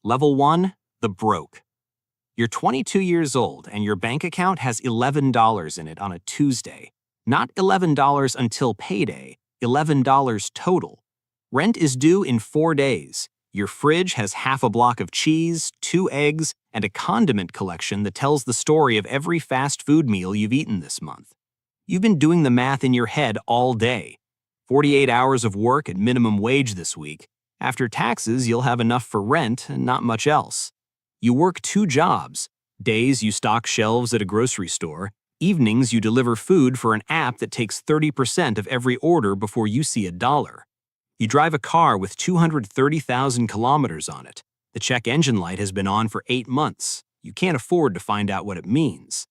Level 1, the broke. You're 22 years old and your bank account has $11 in it on a Tuesday. Not $11 until payday, $11 total. Rent is due in 4 days. Your fridge has half a block of cheese, 2 eggs, and a condiment collection that tells the story of every fast food meal you've eaten this month. You've been doing the math in your head all day. 48 hours of work at minimum wage this week. After taxes, you'll have enough for rent and not much else. You work 2 jobs. Days you stock shelves at a grocery store. Evenings you deliver food for an app that takes 30% of every order before you see a dollar. You drive a car with 230,000 kilometers on it. The check engine light has been on for 8 months. You can't afford to find out what it means.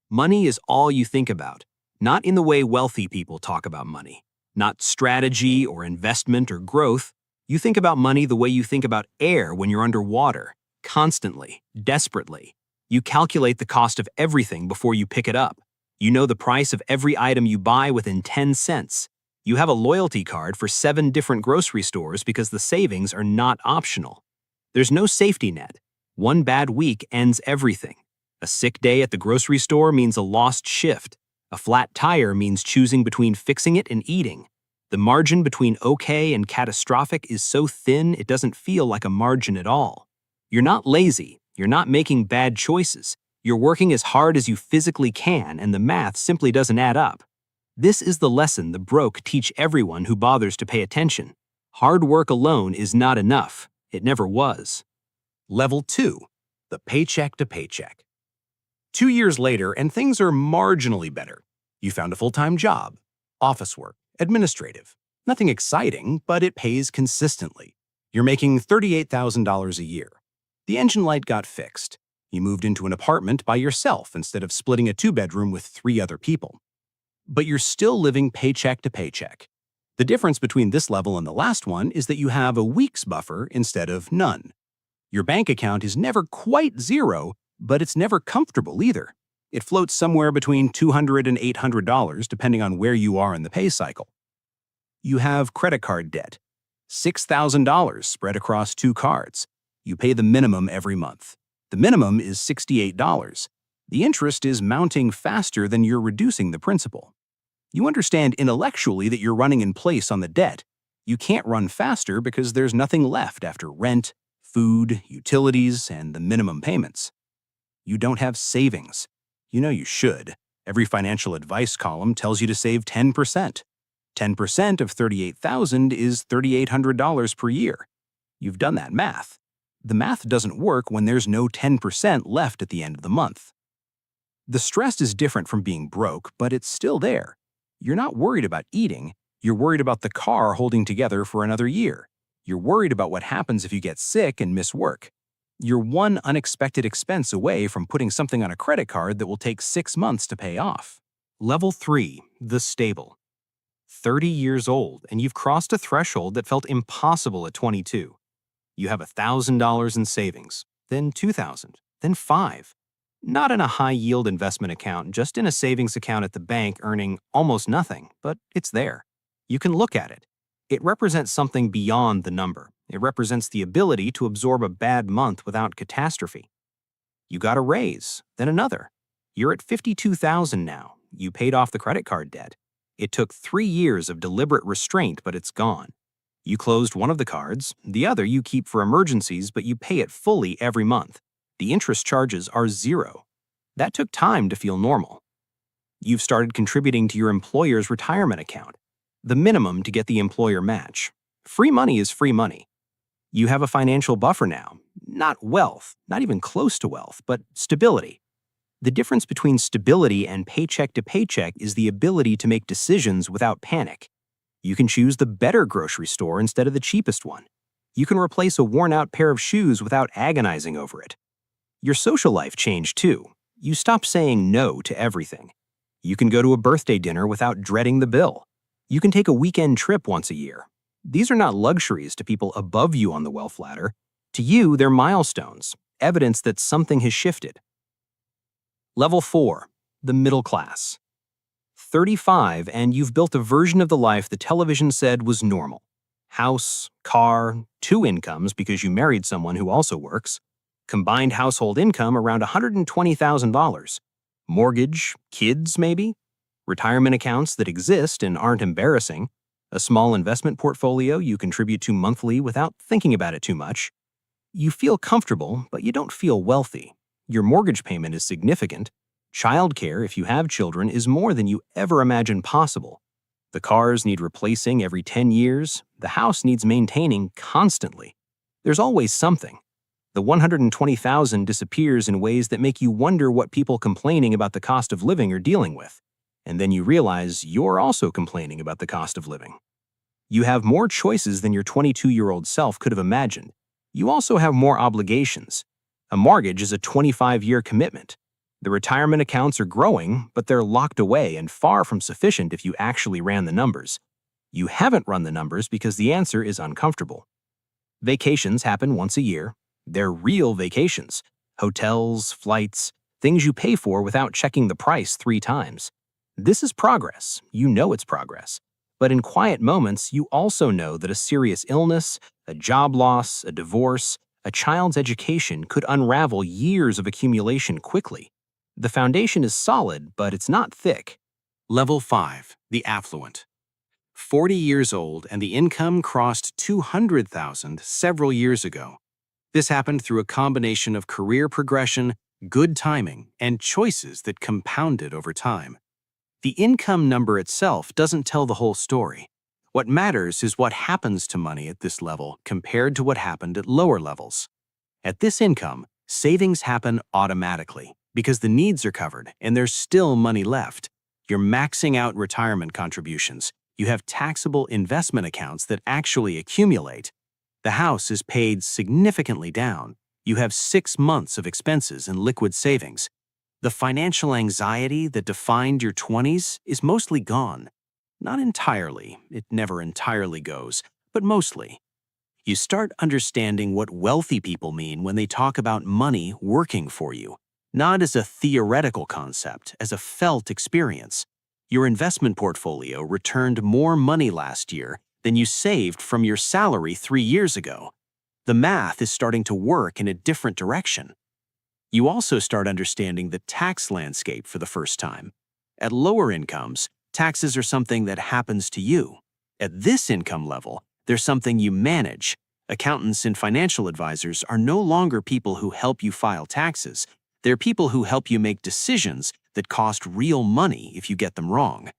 Money is all you think about, not in the way wealthy people talk about money. Not strategy or investment or growth. You think about money the way you think about air when you're underwater, constantly, desperately. You calculate the cost of everything before you pick it up. You know the price of every item you buy within 10 cents. You have a loyalty card for 7 different grocery stores because the savings are not optional. There's no safety net. One bad week ends everything. A sick day at the grocery store means a lost shift. A flat tire means choosing between fixing it and eating. The margin between okay and catastrophic is so thin it doesn't feel like a margin at all. You're not lazy. You're not making bad choices. You're working as hard as you physically can, and the math simply doesn't add up. This is the lesson the broke teach everyone who bothers to pay attention. Hard work alone is not enough. It never was. Level 2, the paycheck to paycheck. 2 years later, and things are marginally better. You found a full-time job, office work, administrative. Nothing exciting, but it pays consistently. You're making $38,000 a year. The engine light got fixed. You moved into an apartment by yourself instead of splitting a 2-bedroom with 3 other people. But you're still living paycheck to paycheck. The difference between this level and the last one is that you have a week's buffer instead of none. Your bank account is never quite zero, but it's never comfortable either. It floats somewhere between $200 and $800 depending on where you are in the pay cycle. You have credit card debt. $6,000 spread across 2 cards. You pay the minimum every month. The minimum is $68. The interest is mounting faster than you're reducing the principal. You understand intellectually that you're running in place on the debt. You can't run faster because there's nothing left after rent, food, utilities, and the minimum payments. You don't have savings. You know you should. Every financial advice column tells you to save 10%. 10% of $38,000 is $3,800 per year. You've done that math. The math doesn't work when there's no 10% left at the end of the month. The stress is different from being broke, but it's still there. You're not worried about eating. You're worried about the car holding together for another year. You're worried about what happens if you get sick and miss work. You're one unexpected expense away from putting something on a credit card that will take 6 months to pay off. Level 3, the stable. 30 years old, and you've crossed a threshold that felt impossible at 22. You have $1,000 in savings, then $2,000, then $5,000. Not in a high-yield investment account, just in a savings account at the bank earning almost nothing, but it's there. You can look at it. It represents something beyond the number. It represents the ability to absorb a bad month without catastrophe. You got a raise, then another. You're at $52,000 now. You paid off the credit card debt. It took 3 years of deliberate restraint, but it's gone. You closed one of the cards, the other you keep for emergencies, but you pay it fully every month. The interest charges are 0. That took time to feel normal. You've started contributing to your employer's retirement account, the minimum to get the employer match. Free money is free money. You have a financial buffer now, not wealth, not even close to wealth, but stability. The difference between stability and paycheck to paycheck is the ability to make decisions without panic. You can choose the better grocery store instead of the cheapest one. You can replace a worn-out pair of shoes without agonizing over it. Your social life changed too. You stopped saying no to everything. You can go to a birthday dinner without dreading the bill. You can take a weekend trip once a year. These are not luxuries to people above you on the wealth ladder. To you, they're milestones, evidence that something has shifted. Level 4, the middle class. 35, and you've built a version of the life the television said was normal. House, car, two incomes because you married someone who also works. Combined household income around $120,000. Mortgage, kids maybe? Retirement accounts that exist and aren't embarrassing. A small investment portfolio you contribute to monthly without thinking about it too much. You feel comfortable, but you don't feel wealthy. Your mortgage payment is significant. Childcare, if you have children, is more than you ever imagined possible. The cars need replacing every 10 years. The house needs maintaining constantly. There's always something. The 120,000 disappears in ways that make you wonder what people complaining about the cost of living are dealing with. And then you realize you're also complaining about the cost of living. You have more choices than your 22-year-old self could have imagined. You also have more obligations. A mortgage is a 25-year commitment. The retirement accounts are growing, but they're locked away and far from sufficient if you actually ran the numbers. You haven't run the numbers because the answer is uncomfortable. Vacations happen once a year. They're real vacations. Hotels, flights, things you pay for without checking the price 3 times. This is progress. You know it's progress. But in quiet moments, you also know that a serious illness, a job loss, a divorce, a child's education could unravel years of accumulation quickly. The foundation is solid, but it's not thick. Level 5, the affluent. 40 years old and the income crossed 200,000 several years ago. This happened through a combination of career progression, good timing, and choices that compounded over time. The income number itself doesn't tell the whole story. What matters is what happens to money at this level compared to what happened at lower levels. At this income, savings happen automatically because the needs are covered and there's still money left. You're maxing out retirement contributions. You have taxable investment accounts that actually accumulate. The house is paid significantly down. You have 6 months of expenses and liquid savings. The financial anxiety that defined your 20s is mostly gone. Not entirely, it never entirely goes, but mostly. You start understanding what wealthy people mean when they talk about money working for you, not as a theoretical concept, as a felt experience. Your investment portfolio returned more money last year than you saved from your salary 3 years ago. The math is starting to work in a different direction. You also start understanding the tax landscape for the first time. At lower incomes, taxes are something that happens to you. At this income level, they're something you manage. Accountants and financial advisors are no longer people who help you file taxes. They're people who help you make decisions that cost real money if you get them wrong.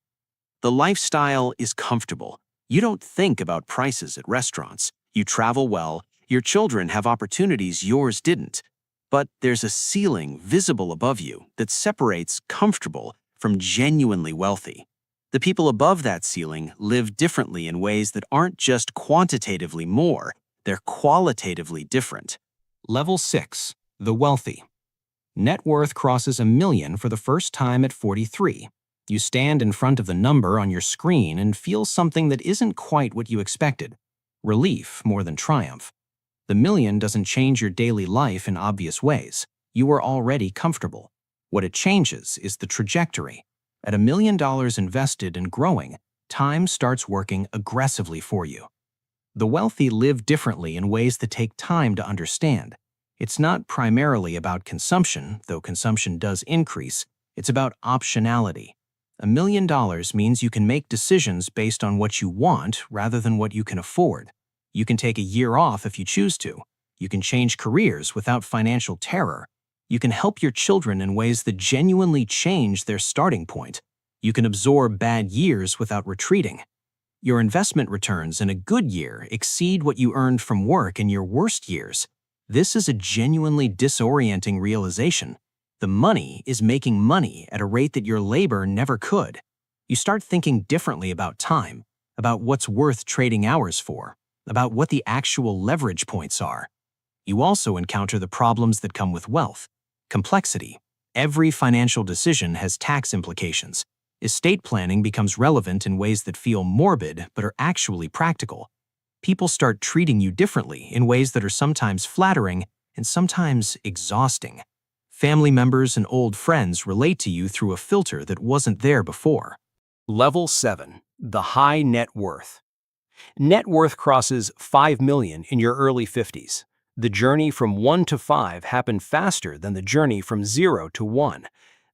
The lifestyle is comfortable. You don't think about prices at restaurants. You travel well. Your children have opportunities yours didn't. But there's a ceiling visible above you that separates comfortable from genuinely wealthy. The people above that ceiling live differently in ways that aren't just quantitatively more, they're qualitatively different. Level 6, the wealthy. Net worth crosses $1 million for the first time at 43. You stand in front of the number on your screen and feel something that isn't quite what you expected. Relief more than triumph. The $1 million doesn't change your daily life in obvious ways. You are already comfortable. What it changes is the trajectory. At $1 million invested and growing, time starts working aggressively for you. The wealthy live differently in ways that take time to understand. It's not primarily about consumption, though consumption does increase. It's about optionality. $1 million means you can make decisions based on what you want rather than what you can afford. You can take a year off if you choose to. You can change careers without financial terror. You can help your children in ways that genuinely change their starting point. You can absorb bad years without retreating. Your investment returns in a good year exceed what you earned from work in your worst years. This is a genuinely disorienting realization. The money is making money at a rate that your labor never could. You start thinking differently about time, about what's worth trading hours for, about what the actual leverage points are. You also encounter the problems that come with wealth. Complexity. Every financial decision has tax implications. Estate planning becomes relevant in ways that feel morbid but are actually practical. People start treating you differently in ways that are sometimes flattering and sometimes exhausting. Family members and old friends relate to you through a filter that wasn't there before. Level 7, the high net worth. Net worth crosses 5 million in your early 50s. The journey from 1 to 5 happened faster than the journey from 0 to 1.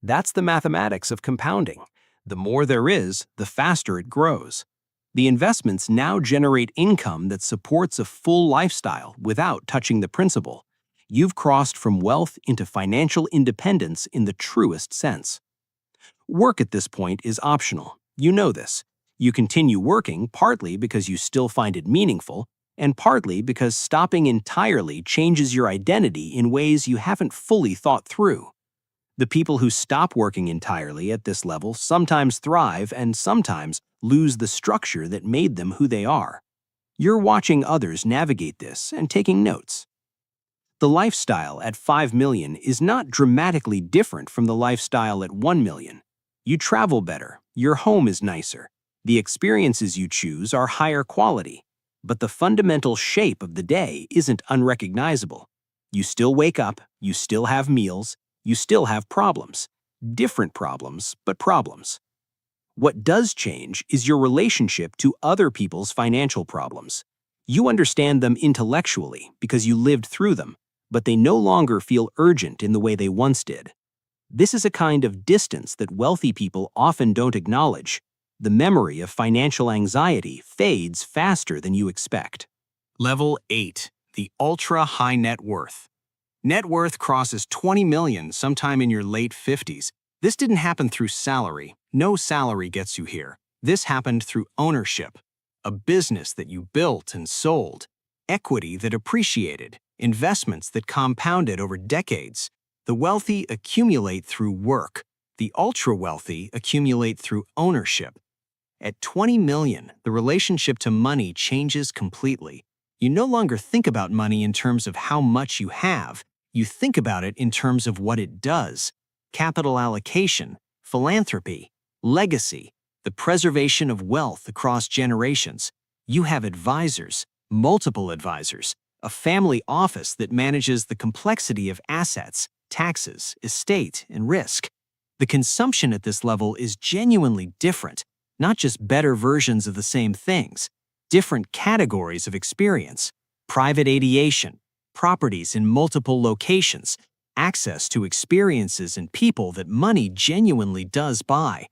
That's the mathematics of compounding. The more there is, the faster it grows. The investments now generate income that supports a full lifestyle without touching the principal. You've crossed from wealth into financial independence in the truest sense. Work at this point is optional. You know this. You continue working partly because you still find it meaningful, and partly because stopping entirely changes your identity in ways you haven't fully thought through. The people who stop working entirely at this level sometimes thrive and sometimes lose the structure that made them who they are. You're watching others navigate this and taking notes. The lifestyle at 5 million is not dramatically different from the lifestyle at 1 million. You travel better, your home is nicer, the experiences you choose are higher quality, but the fundamental shape of the day isn't unrecognizable. You still wake up, you still have meals, you still have problems. Different problems, but problems. What does change is your relationship to other people's financial problems. You understand them intellectually because you lived through them, but they no longer feel urgent in the way they once did. This is a kind of distance that wealthy people often don't acknowledge. The memory of financial anxiety fades faster than you expect. Level 8. The ultra-high net worth. Net worth crosses 20 million sometime in your late 50s. This didn't happen through salary. No salary gets you here. This happened through ownership. A business that you built and sold. Equity that appreciated. Investments that compounded over decades. The wealthy accumulate through work. The ultra-wealthy accumulate through ownership. At 20 million, the relationship to money changes completely. You no longer think about money in terms of how much you have. You think about it in terms of what it does. Capital allocation, philanthropy, legacy, the preservation of wealth across generations. You have advisors, multiple advisors, a family office that manages the complexity of assets, taxes, estate, and risk. The consumption at this level is genuinely different, not just better versions of the same things, different categories of experience, private aviation, properties in multiple locations, access to experiences and people that money genuinely does buy.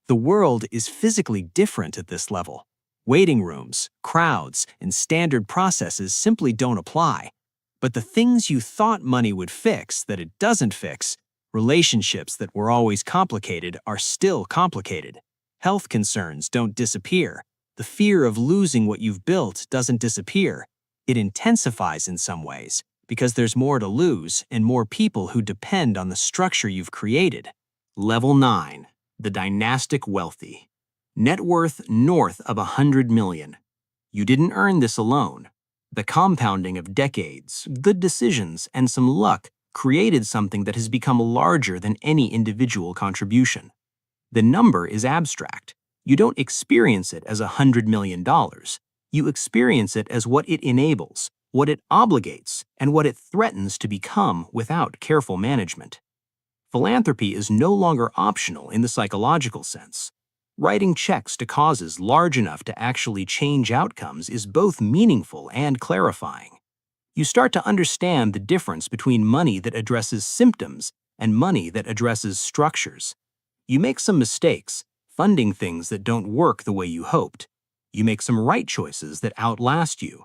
The world is physically different at this level. Waiting rooms, crowds, and standard processes simply don't apply. But the things you thought money would fix that it doesn't fix, relationships that were always complicated are still complicated. Health concerns don't disappear. The fear of losing what you've built doesn't disappear. It intensifies in some ways because there's more to lose and more people who depend on the structure you've created. Level 9. The dynastic wealthy. Net worth north of 100 million. You didn't earn this alone. The compounding of decades, good decisions, and some luck created something that has become larger than any individual contribution. The number is abstract. You don't experience it as $100 million. You experience it as what it enables, what it obligates, and what it threatens to become without careful management. Philanthropy is no longer optional in the psychological sense. Writing checks to causes large enough to actually change outcomes is both meaningful and clarifying. You start to understand the difference between money that addresses symptoms and money that addresses structures. You make some mistakes, funding things that don't work the way you hoped. You make some right choices that outlast you.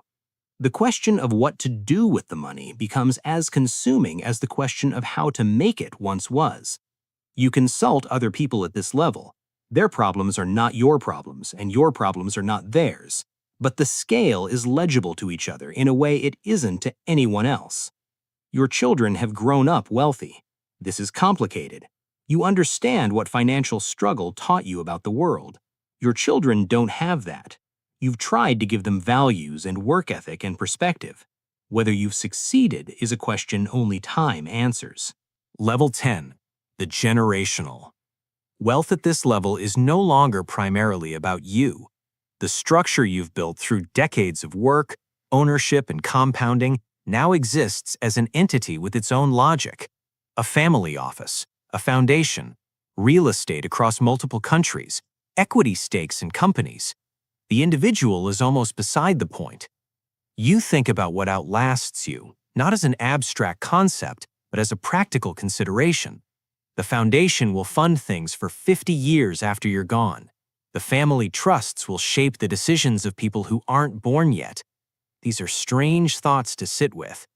The question of what to do with the money becomes as consuming as the question of how to make it once was. You consult other people at this level. Their problems are not your problems, and your problems are not theirs. But the scale is legible to each other in a way it isn't to anyone else. Your children have grown up wealthy. This is complicated. You understand what financial struggle taught you about the world. Your children don't have that. You've tried to give them values and work ethic and perspective. Whether you've succeeded is a question only time answers. Level 10. The generational. Wealth at this level is no longer primarily about you. The structure you've built through decades of work, ownership, and compounding now exists as an entity with its own logic. A family office, a foundation, real estate across multiple countries, equity stakes in companies. The individual is almost beside the point. You think about what outlasts you, not as an abstract concept, but as a practical consideration. The foundation will fund things for 50 years after you're gone. The family trusts will shape the decisions of people who aren't born yet. These are strange thoughts to sit with.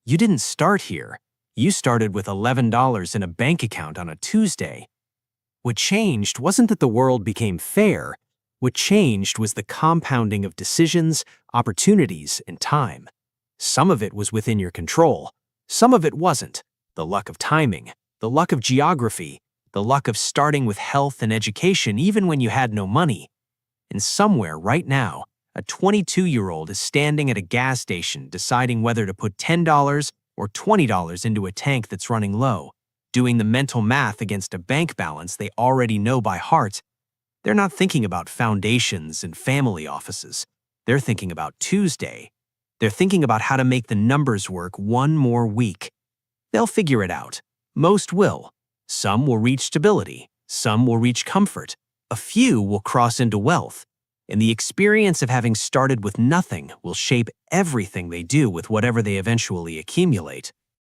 You didn't start here. You started with $11 in a bank account on a Tuesday. What changed wasn't that the world became fair. What changed was the compounding of decisions, opportunities, and time. Some of it was within your control. Some of it wasn't. The luck of timing, the luck of geography, the luck of starting with health and education even when you had no money. And somewhere right now, a 22-year-old is standing at a gas station deciding whether to put $10 or $20 into a tank that's running low, doing the mental math against a bank balance they already know by heart. They're not thinking about foundations and family offices. They're thinking about Tuesday. They're thinking about how to make the numbers work one more week. They'll figure it out. Most will. Some will reach stability. Some will reach comfort. A few will cross into wealth. And the experience of having started with nothing will shape everything they do with whatever they eventually accumulate.